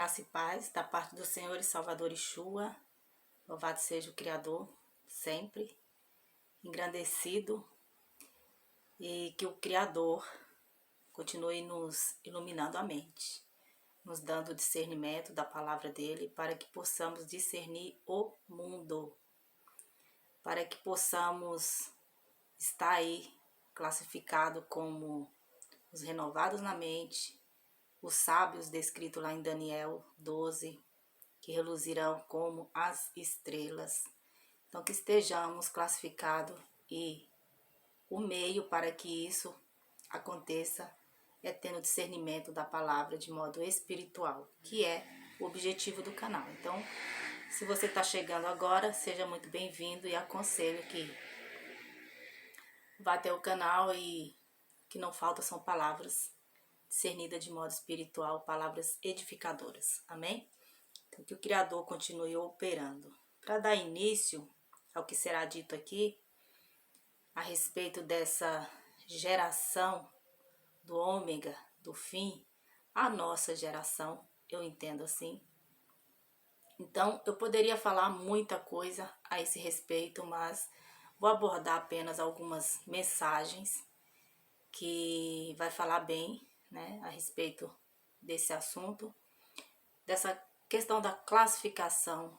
Graça e paz da parte do Senhor e Salvador Yeshua. Louvado seja o Criador, sempre engrandecido, e que o Criador continue nos iluminando a mente, nos dando o discernimento da palavra dele, para que possamos discernir o mundo, para que possamos estar aí classificado como os renovados na mente, os sábios descritos lá em Daniel 12, que reluzirão como as estrelas. Então, que estejamos classificados, e o meio para que isso aconteça é tendo discernimento da palavra de modo espiritual, que é o objetivo do canal. Então, se você está chegando agora, seja muito bem-vindo, e aconselho que vá até o canal, e que não falta são palavras discernidas de modo espiritual, palavras edificadoras. Amém? Então, que o Criador continue operando. Para dar início ao que será dito aqui, a respeito dessa geração do ômega, do fim, a nossa geração, eu entendo assim. Então, eu poderia falar muita coisa a esse respeito, mas vou abordar apenas algumas mensagens que vai falar bem, né, a respeito desse assunto, dessa questão da classificação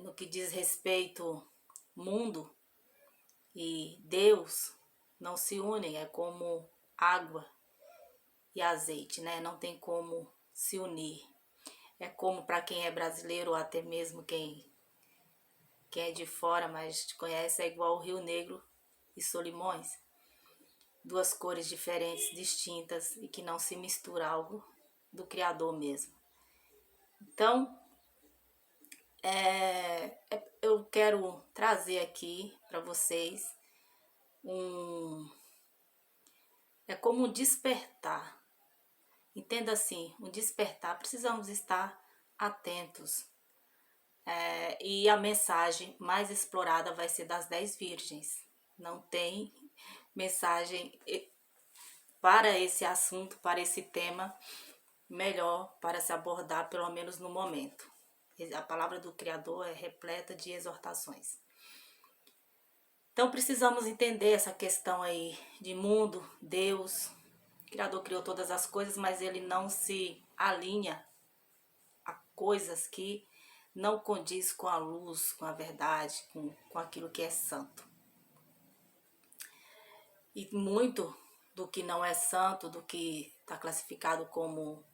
no que diz respeito mundo e Deus não se unem, é como água e azeite, né? Não tem como se unir. É como, para quem é brasileiro, ou até mesmo quem é de fora, mas te conhece, é igual o Rio Negro e Solimões. Duas cores diferentes, distintas, e que não se mistura, algo do Criador mesmo. Então, eu quero trazer aqui para vocês é como um despertar. Entenda assim, um despertar. Precisamos estar atentos. E a mensagem mais explorada vai ser das 10 virgens. Não tem mensagem para esse assunto, para esse tema, melhor para se abordar, pelo menos no momento. A palavra do Criador é repleta de exortações. Então, precisamos entender essa questão aí de mundo, Deus. O Criador criou todas as coisas, mas ele não se alinha a coisas que não condiz com a luz, com a verdade, com aquilo que é santo. E muito do que não é santo, do que está classificado como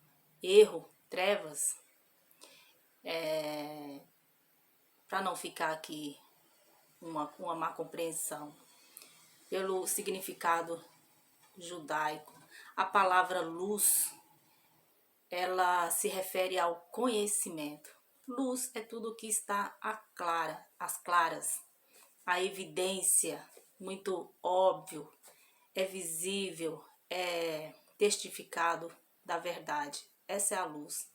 erro, trevas, para não ficar aqui uma má compreensão, pelo significado judaico, a palavra luz, ela se refere ao conhecimento. Luz é tudo que está às claras, a evidência, muito óbvio, é visível, é testificado da verdade. Essa é a luz,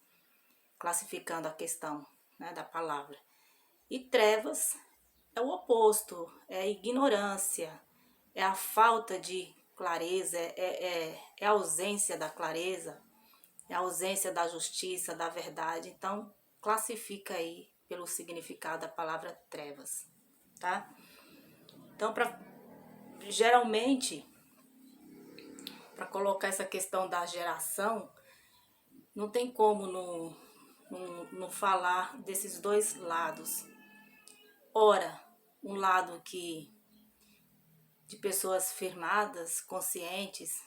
classificando a questão, né, da palavra. E trevas é o oposto, é a ignorância, é a falta de clareza, é a ausência da clareza, é a ausência da justiça, da verdade. Então, classifica aí pelo significado da palavra trevas, tá? Então, geralmente, para colocar essa questão da geração, não tem como não falar desses dois lados. Ora, um lado que de pessoas firmadas, conscientes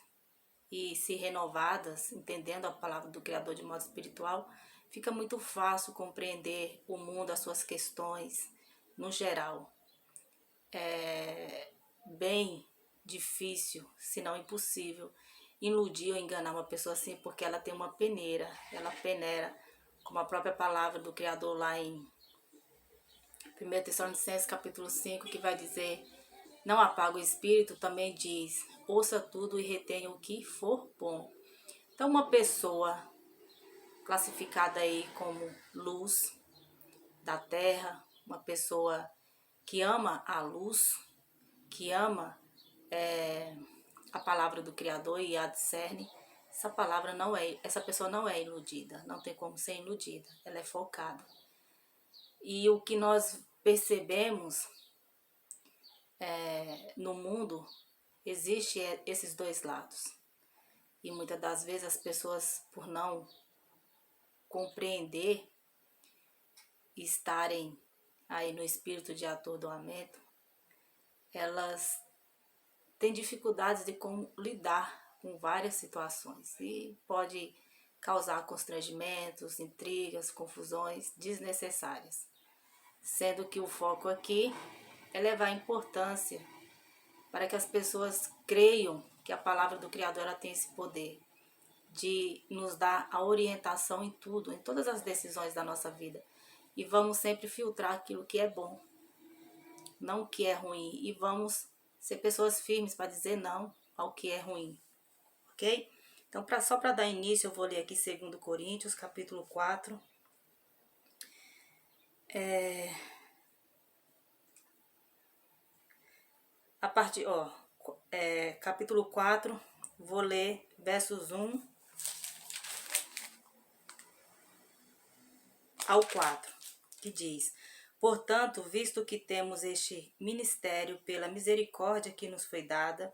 e se renovadas, entendendo a palavra do Criador de modo espiritual, fica muito fácil compreender o mundo, as suas questões, no geral. É bem difícil, se não impossível, iludir ou enganar uma pessoa assim, porque ela tem uma peneira, ela peneira, como a própria palavra do Criador lá em 1 Tessalonicenses capítulo 5, que vai dizer: não apaga o espírito, também diz: ouça tudo e retenha o que for bom. Então, uma pessoa classificada aí como luz da terra, uma pessoa que ama a luz, que ama a palavra do Criador e a discerne, essa pessoa não é iludida, não tem como ser iludida, ela é focada. E o que nós percebemos no mundo, existe esses dois lados. E muitas das vezes as pessoas, por não compreender e estarem aí no espírito de atordoamento, elas têm dificuldades de como lidar com várias situações e pode causar constrangimentos, intrigas, confusões desnecessárias. Sendo que o foco aqui é levar importância para que as pessoas creiam que a palavra do Criador ela tem esse poder de nos dar a orientação em tudo, em todas as decisões da nossa vida. E vamos sempre filtrar aquilo que é bom, não o que é ruim. E vamos ser pessoas firmes para dizer não ao que é ruim, ok? Então, só para dar início, eu vou ler aqui 2 Coríntios, capítulo 4. Capítulo 4, vou ler versos 1 ao 4, que diz: Portanto, visto que temos este ministério pela misericórdia que nos foi dada,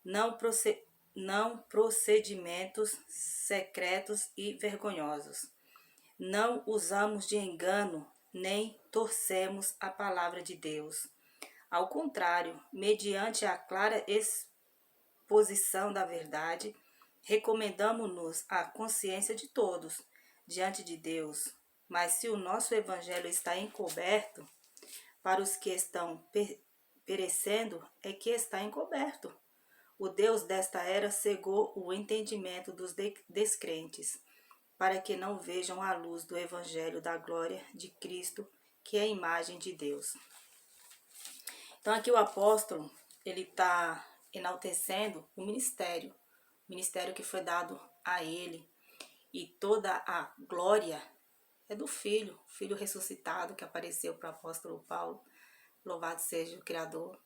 não procedimentos secretos e vergonhosos. Não usamos de engano, nem torcemos a palavra de Deus. Ao contrário, mediante a clara exposição da verdade, recomendamos-nos à consciência de todos, diante de Deus. Mas se o nosso evangelho está encoberto, para os que estão perecendo, é que está encoberto. O Deus desta era cegou o entendimento dos descrentes, para que não vejam a luz do evangelho da glória de Cristo, que é a imagem de Deus. Então aqui o apóstolo, ele está enaltecendo o ministério que foi dado a ele, e toda a glória é do Filho, o Filho ressuscitado que apareceu para o apóstolo Paulo, louvado seja o Criador,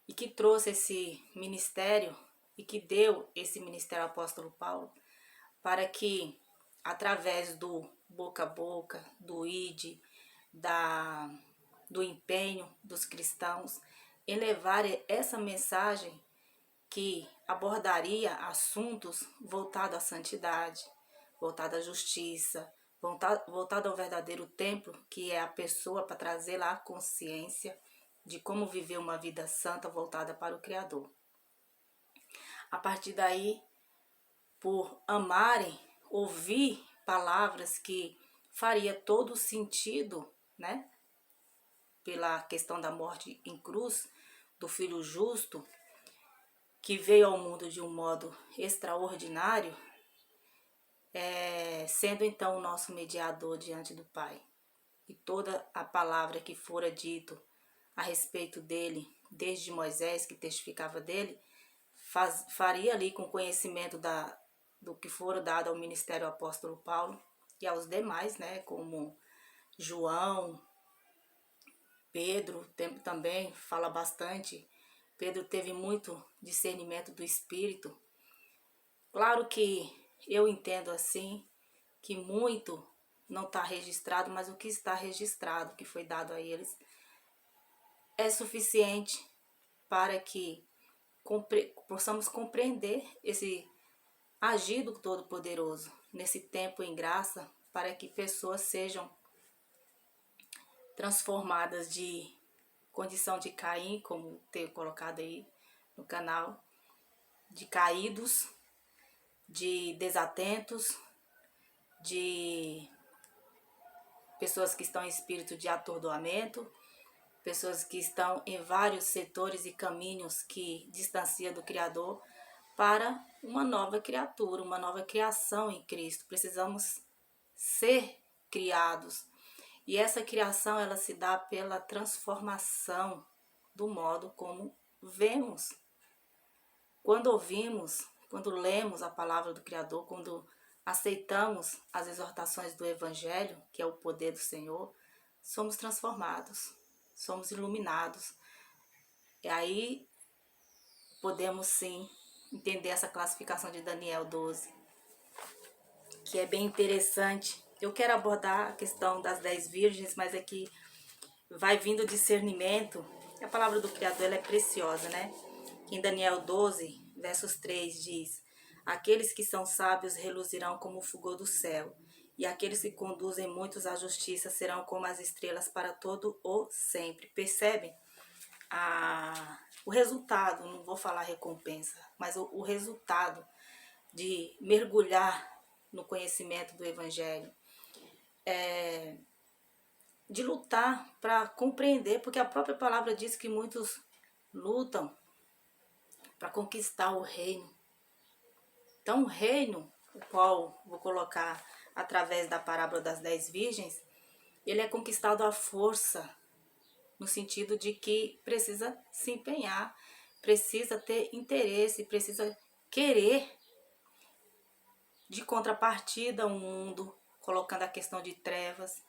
e que trouxe esse ministério e que deu esse ministério ao apóstolo Paulo, para que através do boca a boca, do id, do empenho dos cristãos em levar essa mensagem que abordaria assuntos voltados à santidade, voltados à justiça, voltado ao verdadeiro templo, que é a pessoa, para trazer lá a consciência de como viver uma vida santa voltada para o Criador. A partir daí, por amarem, ouvir palavras que faria todo sentido, né? Pela questão da morte em cruz, do Filho justo, que veio ao mundo de um modo extraordinário, sendo então o nosso mediador diante do Pai. E toda a palavra que fora dito a respeito dele, desde Moisés, que testificava dele, faria ali com conhecimento do que fora dado ao ministério apóstolo Paulo e aos demais, né, como João, Pedro também fala bastante. Pedro teve muito discernimento do Espírito. Claro que eu entendo assim, que muito não está registrado, mas o que está registrado, que foi dado a eles, é suficiente para que possamos compreender esse agir do Todo-Poderoso nesse tempo em graça, para que pessoas sejam transformadas de condição de Caim, como tenho colocado aí no canal, de caídos, de desatentos, de pessoas que estão em espírito de atordoamento, pessoas que estão em vários setores e caminhos que distanciam do Criador, para uma nova criatura, uma nova criação em Cristo. Precisamos ser criados. E essa criação, ela se dá pela transformação do modo como vemos. Quando ouvimos, quando lemos a palavra do Criador, quando aceitamos as exortações do Evangelho, que é o poder do Senhor, somos transformados, somos iluminados. E aí podemos sim entender essa classificação de Daniel 12, que é bem interessante. Eu quero abordar a questão das 10 virgens, mas aqui vai vindo o discernimento. A palavra do Criador ela é preciosa, né? Em Daniel 12, versos 3 diz: aqueles que são sábios reluzirão como o fulgor do céu, e aqueles que conduzem muitos à justiça serão como as estrelas para todo o sempre. Percebem? O resultado, não vou falar recompensa, mas o resultado de mergulhar no conhecimento do Evangelho, de lutar para compreender, porque a própria palavra diz que muitos lutam para conquistar o reino. Então, o reino, o qual vou colocar através da parábola das 10 virgens, ele é conquistado à força, no sentido de que precisa se empenhar, precisa ter interesse, precisa querer. De contrapartida, o mundo, colocando a questão de trevas,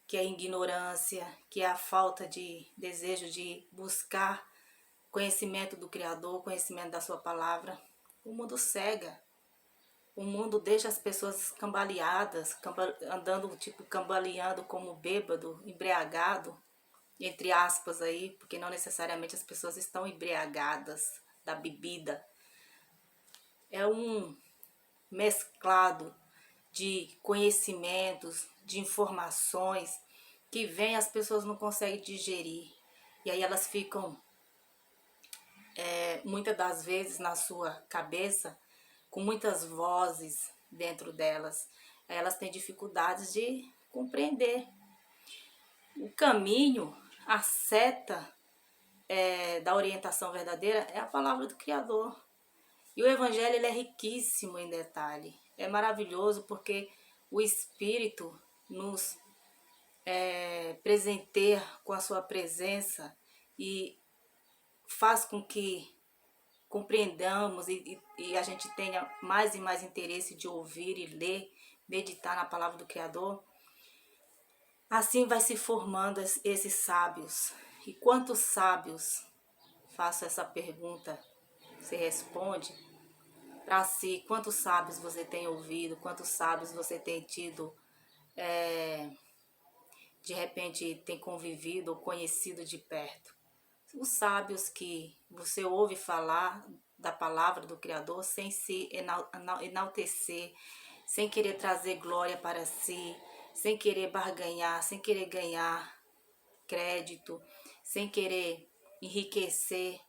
que é a ignorância, que é a falta de desejo de buscar conhecimento do Criador, conhecimento da sua palavra. O mundo cega. O mundo deixa as pessoas cambaleadas, andando tipo cambaleando como bêbado, embriagado, entre aspas aí, porque não necessariamente as pessoas estão embriagadas da bebida. É um mesclado de conhecimentos, de informações que vem, as pessoas não conseguem digerir. E aí elas ficam, muitas das vezes, na sua cabeça, com muitas vozes dentro delas. Aí elas têm dificuldades de compreender. O caminho, a seta da orientação verdadeira é a palavra do Criador. E o Evangelho ele é riquíssimo em detalhe. É maravilhoso porque o Espírito nos presenteia com a sua presença e faz com que compreendamos e a gente tenha mais e mais interesse de ouvir e ler, meditar na palavra do Criador. Assim vai se formando esses sábios. E quantos sábios, faço essa pergunta, você responde para si, quantos sábios você tem ouvido, quantos sábios você tem tido, de repente tem convivido ou conhecido de perto. Os sábios que você ouve falar da palavra do Criador sem se enaltecer, sem querer trazer glória para si, sem querer barganhar, sem querer ganhar crédito, sem querer enriquecer,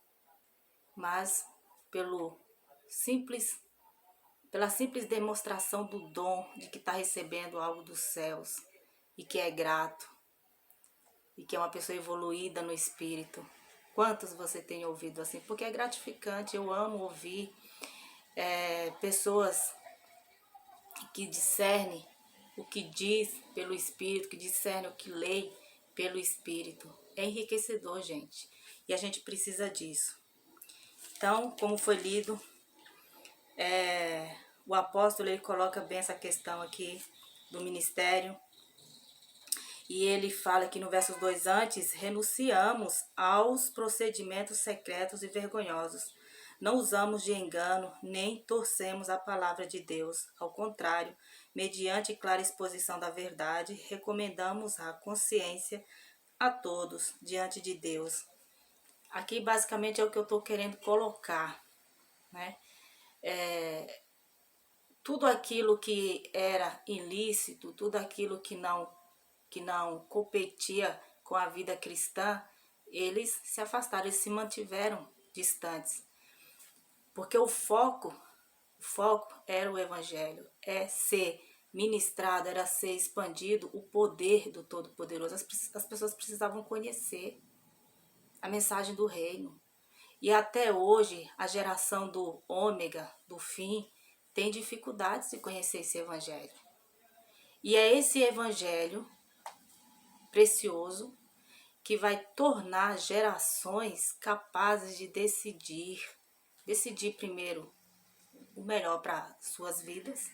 mas pela simples demonstração do dom de que está recebendo algo dos céus e que é grato e que é uma pessoa evoluída no espírito. Quantos você tem ouvido assim? Porque é gratificante, eu amo ouvir pessoas que discernem o que diz pelo Espírito, que discernem o que lê pelo Espírito. É enriquecedor, gente. E a gente precisa disso. Então, como foi lido, o apóstolo ele coloca bem essa questão aqui do ministério. E ele fala aqui no verso 2 antes, renunciamos aos procedimentos secretos e vergonhosos. Não usamos de engano, nem torcemos a palavra de Deus. Ao contrário, mediante clara exposição da verdade, recomendamos a consciência a todos diante de Deus. Aqui basicamente é o que eu estou querendo colocar, né? Tudo aquilo que era ilícito, tudo aquilo que não competia com a vida cristã, eles se afastaram, eles se mantiveram distantes. Porque o foco era o Evangelho, é ser ministrado, era ser expandido o poder do Todo-Poderoso. As pessoas precisavam conhecer a mensagem do reino. E até hoje, a geração do ômega, do fim, tem dificuldades de conhecer esse Evangelho. E é esse Evangelho precioso que vai tornar gerações capazes de decidir primeiro o melhor para suas vidas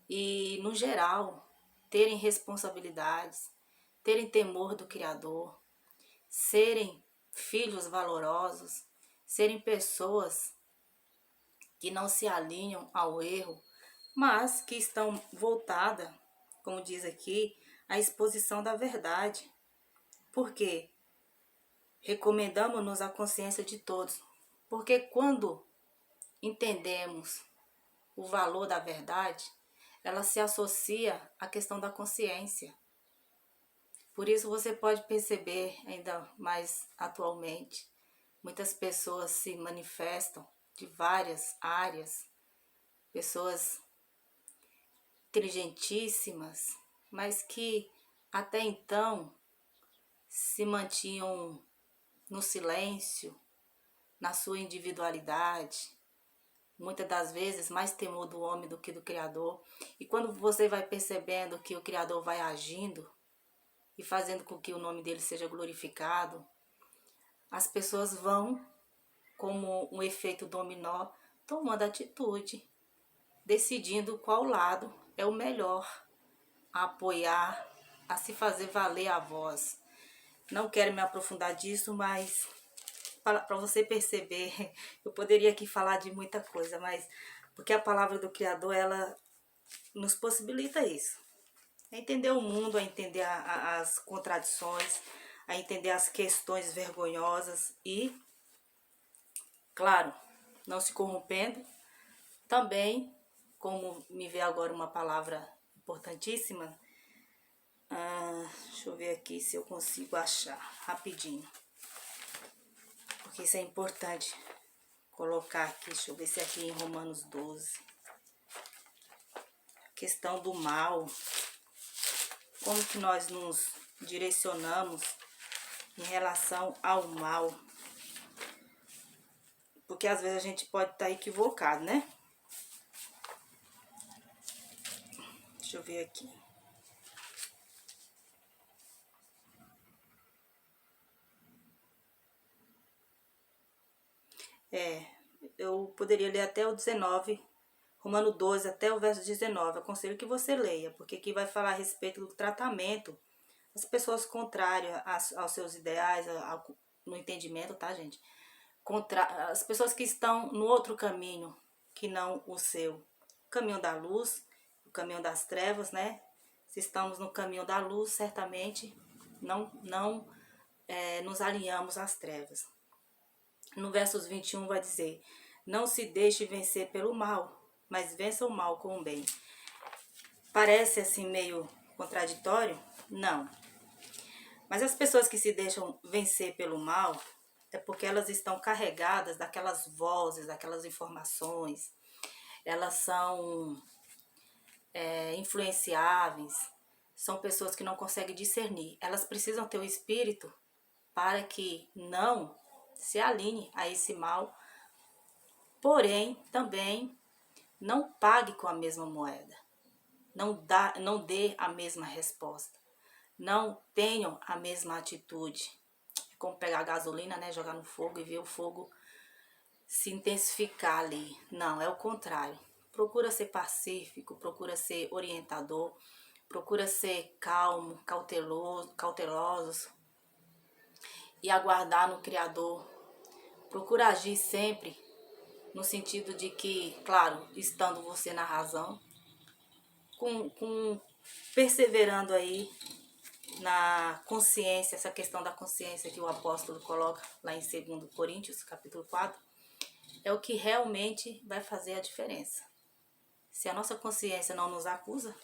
e, no geral, terem responsabilidades, terem temor do Criador, serem filhos valorosos, serem pessoas que não se alinham ao erro, mas que estão voltadas, como diz aqui, à exposição da verdade. Porque recomendamos-nos a consciência de todos. Porque quando entendemos o valor da verdade, ela se associa à questão da consciência. Por isso você pode perceber ainda mais atualmente, muitas pessoas se manifestam de várias áreas, pessoas inteligentíssimas, mas que até então se mantinham no silêncio, na sua individualidade, muitas das vezes mais temor do homem do que do Criador. E quando você vai percebendo que o Criador vai agindo e fazendo com que o nome dele seja glorificado, as pessoas vão, como um efeito dominó, tomando atitude, decidindo qual lado é o melhor a apoiar, a se fazer valer a voz. Não quero me aprofundar disso, mas para você perceber, eu poderia aqui falar de muita coisa, mas porque a palavra do Criador, ela nos possibilita isso. A entender o mundo, a entender as contradições, a entender as questões vergonhosas e, claro, não se corrompendo. Também, como me veio agora uma palavra importantíssima, deixa eu ver aqui se eu consigo achar rapidinho, porque isso é importante colocar aqui. Deixa eu ver se é aqui em Romanos 12. A questão do mal, como que nós nos direcionamos em relação ao mal, porque às vezes a gente pode estar equivocado, né? Deixa eu ver aqui. Eu poderia ler até o 19, Romano 12, até o verso 19. Aconselho que você leia, porque aqui vai falar a respeito do tratamento das pessoas contrárias aos seus ideais, no entendimento, tá, gente? As pessoas que estão no outro caminho, que não o seu. O caminho da luz, o caminho das trevas, né? Se estamos no caminho da luz, certamente não nos alinhamos às trevas. No versos 21 vai dizer: não se deixe vencer pelo mal, mas vença o mal com o bem. Parece assim meio contraditório? Não. Mas as pessoas que se deixam vencer pelo mal é porque elas estão carregadas daquelas vozes, daquelas informações. Elas são influenciáveis, são pessoas que não conseguem discernir. Elas precisam ter o espírito para que não se alinhe a esse mal, porém também não pague com a mesma moeda, não dê a mesma resposta, não tenham a mesma atitude. É como pegar gasolina, né, jogar no fogo e ver o fogo se intensificar ali. Não, é o contrário. Procura ser pacífico, procura ser orientador, procura ser calmo, cauteloso e aguardar no Criador. Procura agir sempre no sentido de que, claro, estando você na razão, perseverando aí na consciência, essa questão da consciência que o apóstolo coloca lá em 2 Coríntios, capítulo 4, é o que realmente vai fazer a diferença. Se a nossa consciência não nos acusa,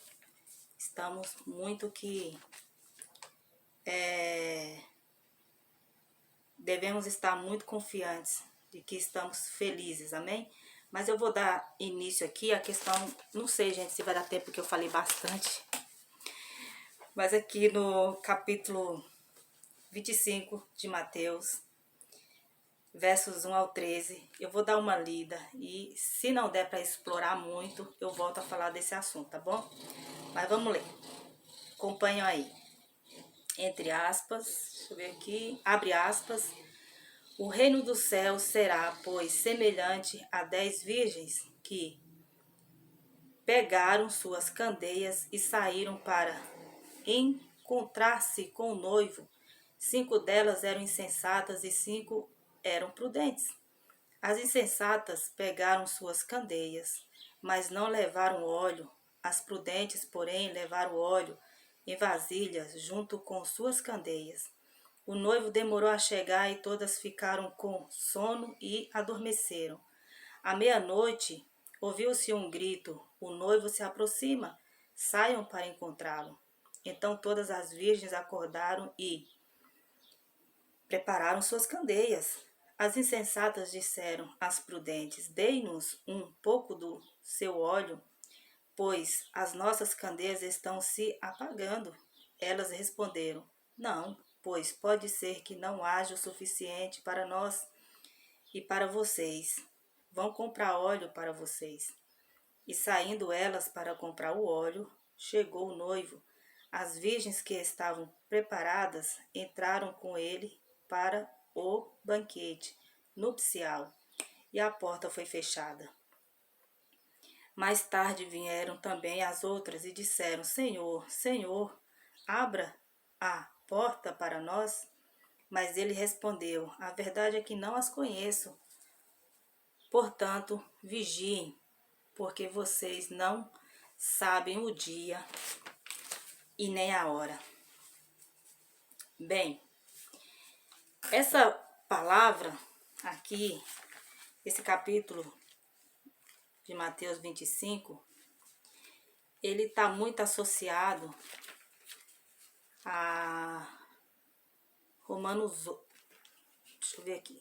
estamos muito que devemos estar muito confiantes de que estamos felizes, amém? Mas eu vou dar início aqui à questão, não sei, gente, se vai dar tempo, porque eu falei bastante, mas aqui no capítulo 25 de Mateus, versos 1 ao 13, eu vou dar uma lida e se não der para explorar muito, eu volto a falar desse assunto, tá bom? Mas vamos ler. Acompanham aí. Entre aspas, deixa eu ver aqui, abre aspas. O reino dos céus será, pois, semelhante a 10 virgens que pegaram suas candeias e saíram para encontrar-se com o noivo. 5 delas eram insensatas e 5 eram prudentes. As insensatas pegaram suas candeias, mas não levaram óleo. As prudentes, porém, levaram óleo em vasilhas junto com suas candeias. O noivo demorou a chegar e todas ficaram com sono e adormeceram. À meia-noite, ouviu-se um grito: o noivo se aproxima, saiam para encontrá-lo. Então todas as virgens acordaram e prepararam suas candeias. As insensatas disseram às prudentes: dei-nos um pouco do seu óleo, pois as nossas candeias estão se apagando. Elas responderam: não, pois pode ser que não haja o suficiente para nós e para vocês. Vão comprar óleo para vocês. E saindo elas para comprar o óleo, chegou o noivo. As virgens que estavam preparadas entraram com ele para o banquete nupcial, e a porta foi fechada. Mais tarde vieram também as outras e disseram: Senhor, Senhor, abra a porta para nós. Mas ele respondeu: a verdade é que não as conheço. Portanto, vigiem, porque vocês não sabem o dia e nem a hora. Bem, essa palavra aqui, esse capítulo de Mateus 25, ele está muito associado a Romanos, deixa eu ver aqui.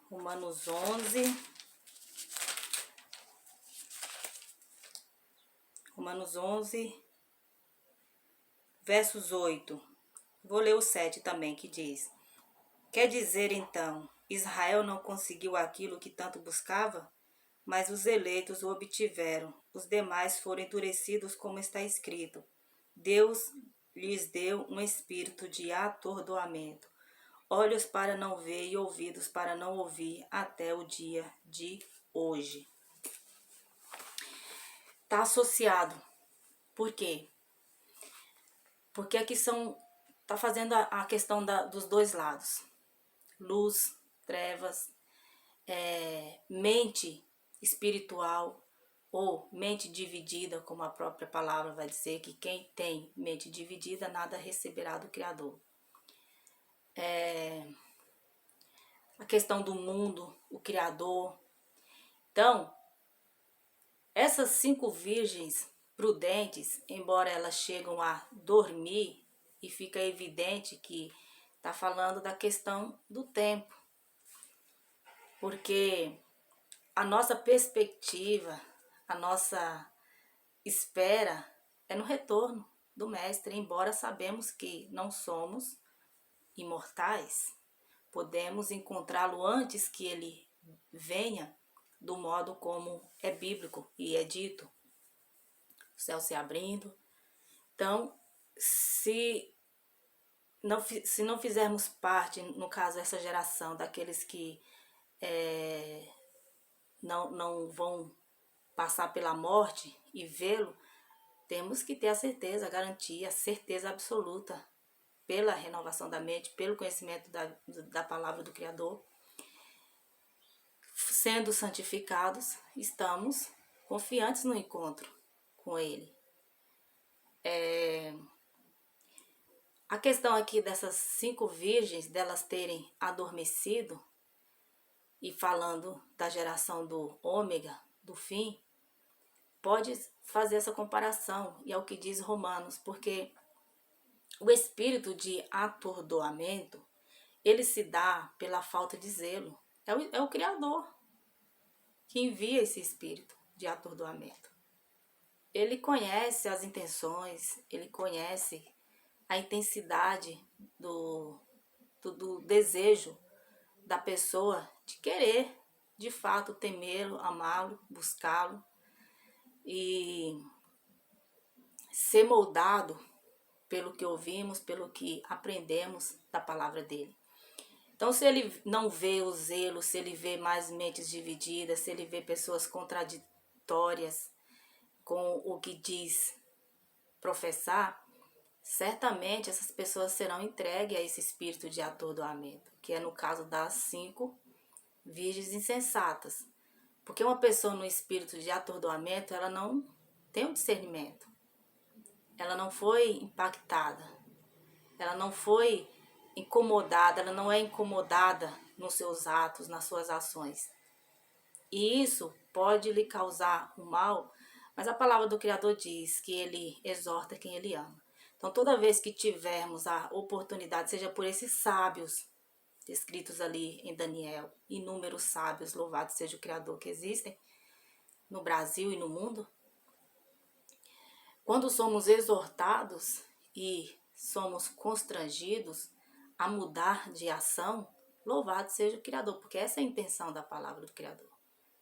Romanos 11, versos 8. Vou ler o 7 também, que diz: quer dizer então, Israel não conseguiu aquilo que tanto buscava? Mas os eleitos o obtiveram, os demais foram endurecidos, como está escrito. Deus lhes deu um espírito de atordoamento, olhos para não ver e ouvidos para não ouvir, até o dia de hoje. Está associado. Por quê? Porque aqui está fazendo a questão dos dois lados. Luz, trevas, mente espiritual ou mente dividida, como a própria palavra vai dizer, que quem tem mente dividida nada receberá do Criador. A questão do mundo, o Criador. Então, essas 5 virgens prudentes, embora elas chegam a dormir, e fica evidente que está falando da questão do tempo, porque a nossa perspectiva, a nossa espera é no retorno do Mestre, embora sabemos que não somos imortais, podemos encontrá-lo antes que ele venha, do modo como é bíblico e é dito, o céu se abrindo. Então, se não fizermos parte, no caso, essa geração daqueles que não vão passar pela morte e vê-lo, temos que ter a certeza, a garantia, a certeza absoluta, pela renovação da mente, pelo conhecimento da palavra do Criador. Sendo santificados, estamos confiantes no encontro com Ele. A questão aqui dessas 5 virgens, delas terem adormecido, e falando da geração do ômega, do fim, pode fazer essa comparação, e é o que diz Romanos, porque o espírito de atordoamento, ele se dá pela falta de zelo. É o Criador que envia esse espírito de atordoamento. Ele conhece as intenções, ele conhece a intensidade do desejo da pessoa de querer, de fato, temê-lo, amá-lo, buscá-lo e ser moldado pelo que ouvimos, pelo que aprendemos da palavra dele. Então, se ele não vê o zelo, se ele vê mais mentes divididas, se ele vê pessoas contraditórias com o que diz professar, certamente essas pessoas serão entregues a esse espírito de atordoamento, que é no caso das 5 virgens insensatas. Porque uma pessoa no espírito de atordoamento, ela não tem o discernimento. Ela não foi impactada. Ela não foi incomodada, ela não é incomodada nos seus atos, nas suas ações. E isso pode lhe causar um mal, mas a palavra do Criador diz que ele exorta quem ele ama. Então, toda vez que tivermos a oportunidade, seja por esses sábios descritos ali em Daniel, inúmeros sábios, louvado seja o Criador, que existem no Brasil e no mundo, quando somos exortados e somos constrangidos a mudar de ação, louvado seja o Criador, porque essa é a intenção da palavra do Criador,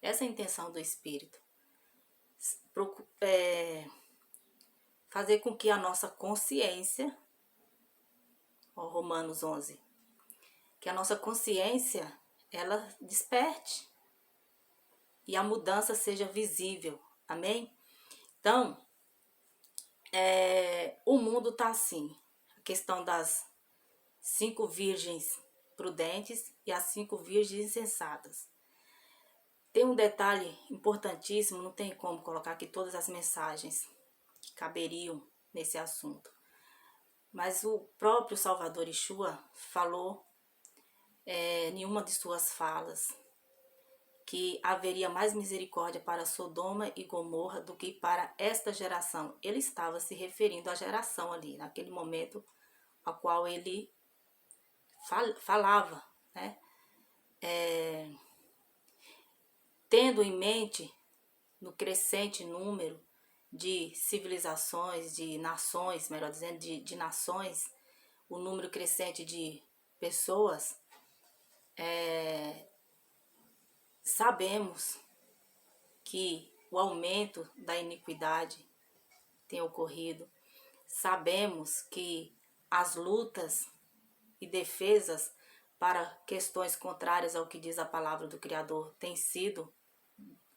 essa é a intenção do Espírito. Fazer com que a nossa consciência, Romanos 11, que a nossa consciência, ela desperte e a mudança seja visível, amém? Então, o mundo está assim, a questão das 5 virgens prudentes e as 5 virgens insensatas. Tem um detalhe importantíssimo, não tem como colocar aqui todas as mensagens que caberiam nesse assunto. Mas o próprio Salvador Yeshua falou em uma de suas falas que haveria mais misericórdia para Sodoma e Gomorra do que para esta geração. Ele estava se referindo à geração ali, naquele momento a qual ele falava, né? Tendo em mente no crescente número de civilizações, de nações, melhor dizendo, de nações, o número crescente de pessoas, sabemos que o aumento da iniquidade tem ocorrido, sabemos que as lutas e defesas para questões contrárias ao que diz a palavra do Criador têm sido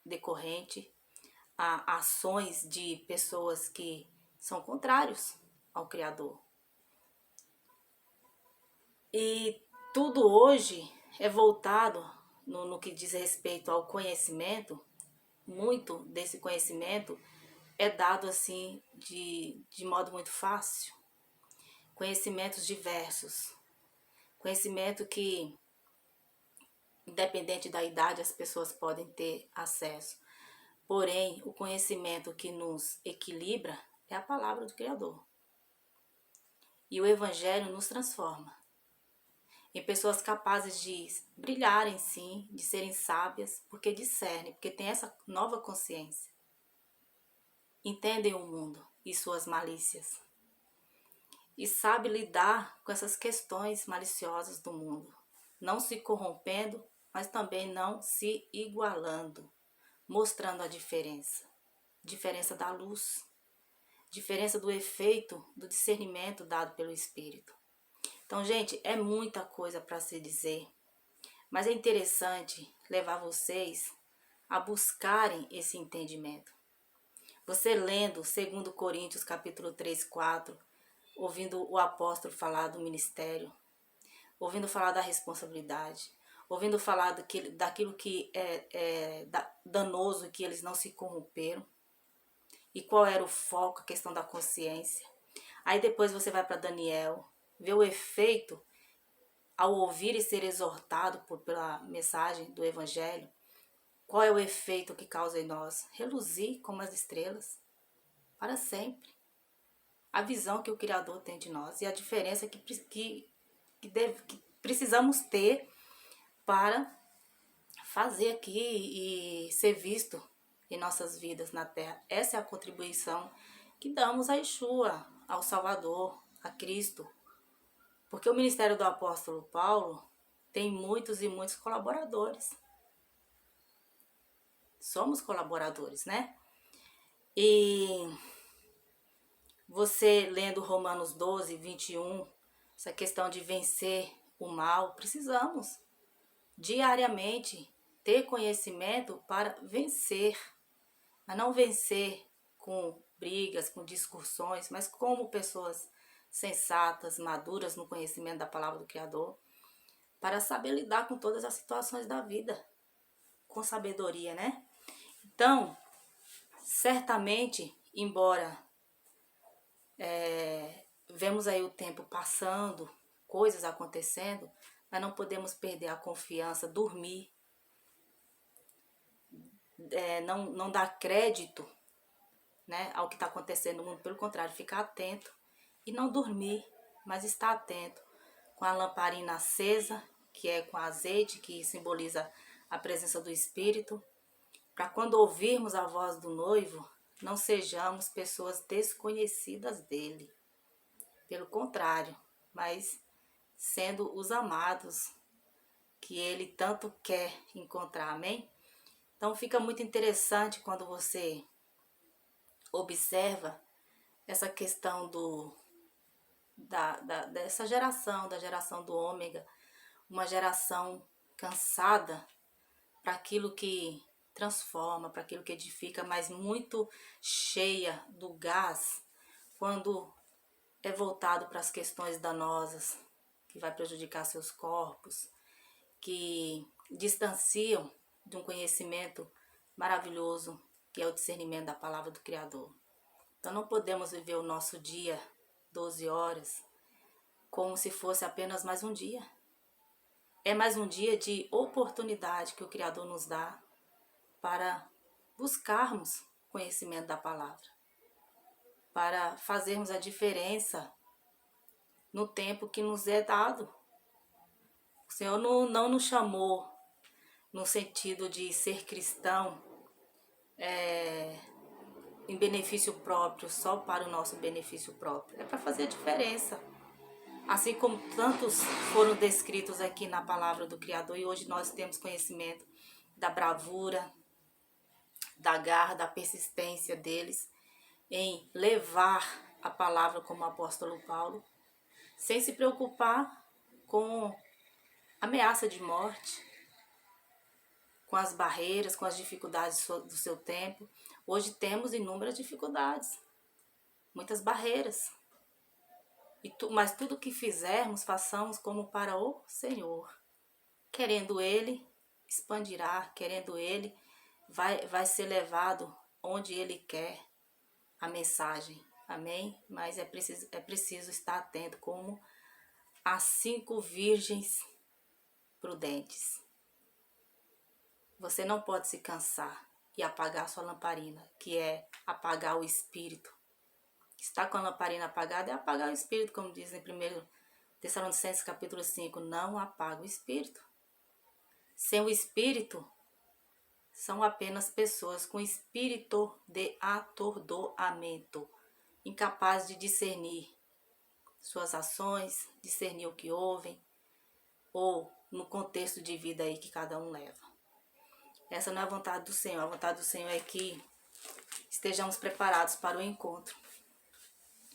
decorrente a ações de pessoas que são contrários ao Criador. E tudo hoje é voltado no que diz respeito ao conhecimento. Muito desse conhecimento é dado assim de modo muito fácil. Conhecimentos diversos. Conhecimento que, independente da idade, as pessoas podem ter acesso. Porém, o conhecimento que nos equilibra é a palavra do Criador. E o Evangelho nos transforma em pessoas capazes de brilharem, sim, de serem sábias, porque discernem, porque tem essa nova consciência. Entendem o mundo e suas malícias. E sabe lidar com essas questões maliciosas do mundo, não se corrompendo, mas também não se igualando, mostrando a diferença. Diferença da luz, diferença do efeito do discernimento dado pelo Espírito. Então, gente, é muita coisa para se dizer, mas é interessante levar vocês a buscarem esse entendimento. Você lendo 2 Coríntios capítulo 3, 4, ouvindo o apóstolo falar do ministério, ouvindo falar da responsabilidade, ouvindo falar daquilo que é danoso, que eles não se corromperam, e qual era o foco, a questão da consciência. Aí depois você vai para Daniel, vê o efeito ao ouvir e ser exortado pela mensagem do Evangelho. Qual é o efeito que causa em nós? Reluzir como as estrelas para sempre. A visão que o Criador tem de nós e a diferença que precisamos ter para fazer aqui e ser visto em nossas vidas na Terra. Essa é a contribuição que damos a Yeshua, ao Salvador, a Cristo. Porque o ministério do apóstolo Paulo tem muitos e muitos colaboradores. Somos colaboradores, né? E você lendo Romanos 12, 21, essa questão de vencer o mal, precisamos diariamente ter conhecimento para vencer. Mas não vencer com brigas, com discussões, mas como pessoas sensatas, maduras no conhecimento da palavra do Criador, para saber lidar com todas as situações da vida, com sabedoria, né? Então, certamente, embora vemos aí o tempo passando, coisas acontecendo, mas não podemos perder a confiança, dormir, não dar crédito, né, ao que está acontecendo no mundo, pelo contrário, ficar atento e não dormir, mas estar atento com a lamparina acesa, que é com azeite, que simboliza a presença do Espírito, para quando ouvirmos a voz do noivo, não sejamos pessoas desconhecidas dele. Pelo contrário, mas sendo os amados que ele tanto quer encontrar, amém? Então fica muito interessante quando você observa essa questão dessa geração, da geração do ômega, uma geração cansada para aquilo que transforma, para aquilo que edifica, mas muito cheia do gás quando é voltado para as questões danosas, que vai prejudicar seus corpos, que distanciam de um conhecimento maravilhoso, que é o discernimento da palavra do Criador. Então não podemos viver o nosso dia, 12 horas, como se fosse apenas mais um dia. É mais um dia de oportunidade que o Criador nos dá para buscarmos conhecimento da palavra, para fazermos a diferença no tempo que nos é dado. O Senhor não nos chamou no sentido de ser cristão em benefício próprio, só para o nosso benefício próprio. É para fazer a diferença. Assim como tantos foram descritos aqui na palavra do Criador, e hoje nós temos conhecimento da bravura, da garra, da persistência deles em levar a palavra como o apóstolo Paulo, sem se preocupar com ameaça de morte, com as barreiras, com as dificuldades do seu tempo. Hoje temos inúmeras dificuldades, muitas barreiras. Mas tudo que fizermos, façamos como para o Senhor. Querendo Ele, expandirá. Querendo Ele, vai ser levado onde Ele quer a mensagem. Amém? Mas é preciso estar atento como as 5 virgens prudentes. Você não pode se cansar e apagar sua lamparina, que é apagar o espírito. Estar com a lamparina apagada é apagar o espírito, como diz em 1 Tessalonicenses capítulo 5. Não apaga o espírito. Sem o espírito, são apenas pessoas com espírito de atordoamento, incapazes de discernir suas ações, discernir o que ouvem, ou no contexto de vida aí que cada um leva. Essa não é a vontade do Senhor. A vontade do Senhor é que estejamos preparados para o encontro.